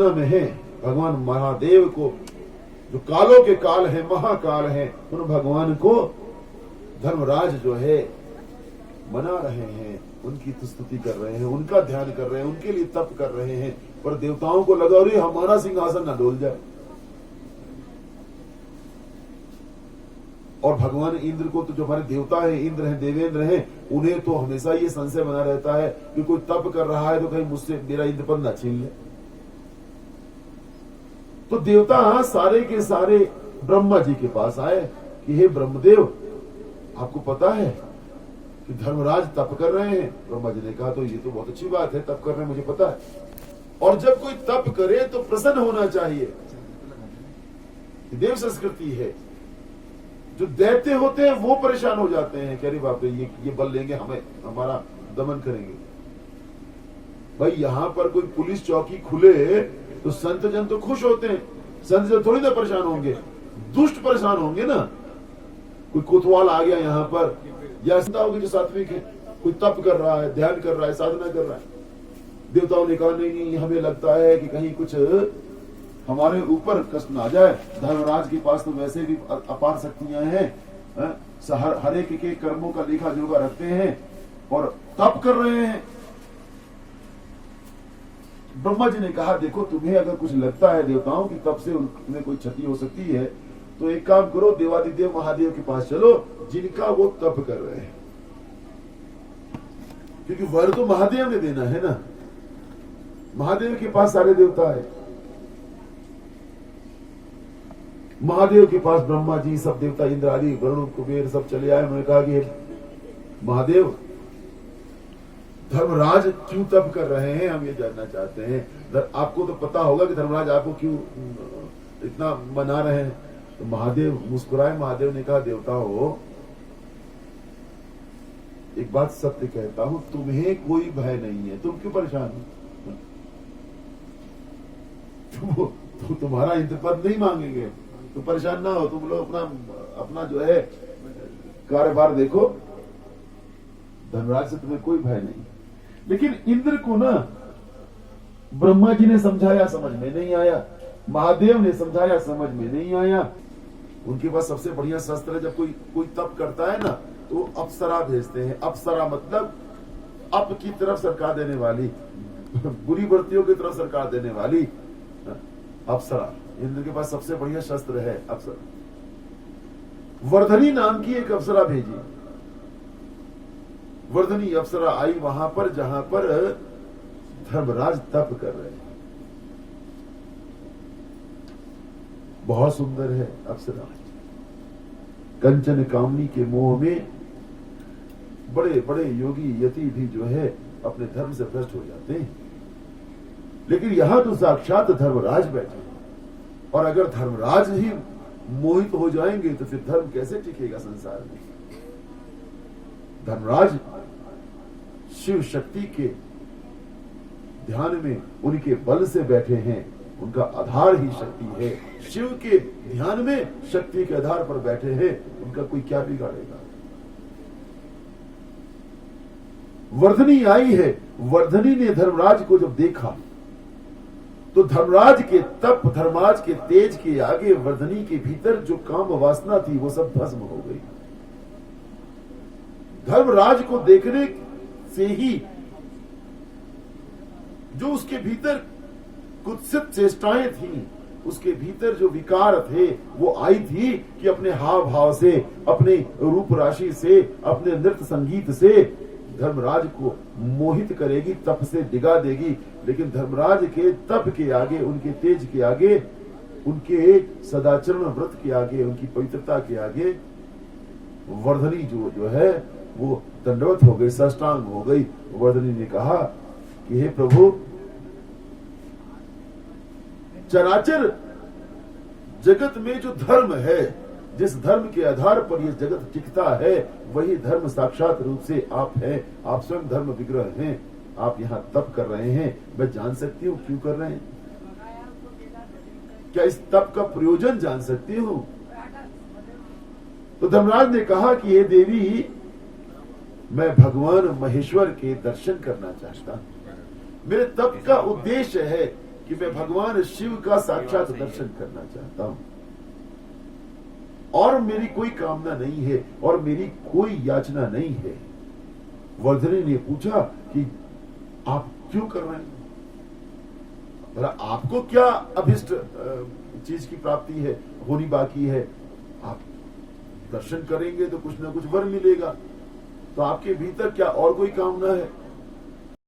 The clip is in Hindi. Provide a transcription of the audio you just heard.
में है भगवान महादेव को, जो कालों के काल है, महाकाल है, उन भगवान को धर्मराज जो है मना रहे हैं, उनकी स्तुति कर रहे हैं, उनका ध्यान कर रहे हैं, उनके लिए तप कर रहे हैं। पर देवताओं को लगा अरे हमारा सिंहासन न डोल जाए। और भगवान इंद्र को तो जो हमारे देवता है, इंद्र है, देवेंद्र है, उन्हें तो हमेशा ये संशय बना रहता है कि कोई तप कर रहा है तो कहीं मुझसे मेरा इंद्र पद न छीन ले। तो देवता सारे के सारे ब्रह्मा जी के पास आए कि हे ब्रह्मदेव, आपको पता है कि धर्मराज तप कर रहे हैं। ब्रह्मा जी ने कहा तो ये तो बहुत अच्छी बात है, तप कर रहे हैं, मुझे पता है। और जब कोई तप करे तो प्रसन्न होना चाहिए, देव संस्कृति है। जो दैत्य होते हैं वो परेशान हो जाते हैं कि अरे बाप रे, ये बल लेंगे, हमें हमारा दमन करेंगे। भाई यहां पर कोई पुलिस चौकी खुले तो संत जन तो खुश होते हैं, संत जन थोड़ी ना परेशान होंगे, दुष्ट परेशान होंगे ना। कोई कोतवाल आ गया यहाँ पर, या संता होगी जो सात्विक है, कोई तप कर रहा है, ध्यान कर रहा है, साधना कर रहा है। देवताओं ने कहा नहीं, हमें लगता है कि कहीं कुछ हमारे ऊपर कष्ट ना आ जाए। धर्मराज के पास तो वैसे भी अपार शक्तियां हैं, हर एक के कर्मों का लेखा जोखा रखते हैं और तप कर रहे हैं। ब्रह्मा जी ने कहा देखो, तुम्हें अगर कुछ लगता है देवताओं की तप से उन्हें कोई क्षति हो सकती है तो एक काम करो, देवादिदेव महादेव के पास चलो जिनका वो तप कर रहे हैं, क्योंकि वर तो महादेव ने देना है ना। महादेव के पास सारे देवता है, महादेव के पास ब्रह्मा जी, सब देवता, इंद्र आदि, वरुण, कुबेर सब चले आए। उन्होंने कहा कि महादेव, धर्मराज क्यों तप कर रहे हैं, हम ये जानना चाहते हैं। आपको तो पता होगा कि धर्मराज आपको क्यों इतना मना रहे हैं। तो महादेव मुस्कुराए। महादेव ने कहा देवता हो, एक बात सत्य कहता हूं, तुम्हें कोई भय नहीं है, तुम क्यों परेशान हो? तो तुम्हारा इंद्रपद नहीं मांगेंगे, तुम परेशान ना हो, तुम लोग अपना जो है कार्यभार देखो। धर्मराज से तुम्हें कोई भय नहीं। लेकिन इंद्र को ना ब्रह्मा जी ने समझाया, समझ में नहीं आया। महादेव ने समझाया, समझ में नहीं आया। उनके पास सबसे बढ़िया शस्त्र है, जब कोई तप करता है ना तो अप्सरा भेजते हैं। अप्सरा मतलब अप की तरफ सरका देने वाली, बुरी वृत्तियों की तरफ सरका देने वाली अप्सरा। इंद्र के पास सबसे बढ़िया शस्त्र है अप्सरा। वर्धनी नाम की एक अप्सरा भेजी। वर्धनी अप्सरा आई वहां पर जहां पर धर्मराज तप कर रहे हैं। बहुत सुंदर है अप्सरा। कंचन कामनी के मोह में बड़े बड़े योगी यति भी जो है अपने धर्म से भ्रष्ट हो जाते हैं। लेकिन यहां तो साक्षात धर्मराज बैठे हैं, और अगर धर्मराज ही मोहित हो जाएंगे तो फिर धर्म कैसे टिकेगा संसार में। धर्मराज शिव शक्ति के ध्यान में उनके बल से बैठे हैं, उनका आधार ही शक्ति है। शिव के ध्यान में शक्ति के आधार पर बैठे हैं, उनका कोई क्या बिगाड़ेगा। वर्धनी आई है। वर्धनी ने धर्मराज को जब देखा तो धर्मराज के तप, धर्मराज के तेज के आगे वर्धनी के भीतर जो काम वासना थी वो सब भस्म हो गई। धर्मराज को देखने से ही जो उसके भीतर कुत्सित चेष्टाएं थी, उसके भीतर जो विकार थे वो आई थी कि अपने हाव भाव से, अपने रूप राशि से, अपने नृत्य संगीत से धर्मराज को मोहित करेगी, तप से डिगा देगी। लेकिन धर्मराज के तप के आगे, उनके तेज के आगे, उनके सदाचरण व्रत के आगे, उनकी पवित्रता के आगे वर्धनी जो है वो दंडवत हो गई, साष्टांग हो गई। वर्धनी ने कहा कि हे प्रभु, चराचर जगत में जो धर्म है, जिस धर्म के आधार पर यह जगत टिकता है, वही धर्म साक्षात रूप से आप हैं। आप स्वयं धर्म विग्रह हैं। आप यहाँ तप कर रहे हैं, मैं जान सकती हूँ क्यों कर रहे हैं? क्या इस तप का प्रयोजन जान सकती हूँ? तो धर्मराज ने कहा कि ये देवी, मैं भगवान महेश्वर के दर्शन करना चाहता हूं। मेरे तप का उद्देश्य है कि मैं भगवान शिव का साक्षात दर्शन करना चाहता हूं और मेरी कोई कामना नहीं है और मेरी कोई याचना नहीं है। वर्धनी ने पूछा कि आप क्यों कर रहे हैं? आपको क्या अभिष्ट चीज की प्राप्ति है, होनी बाकी है? आप दर्शन करेंगे तो कुछ ना कुछ वर मिलेगा, तो आपके भीतर क्या और कोई कामना है?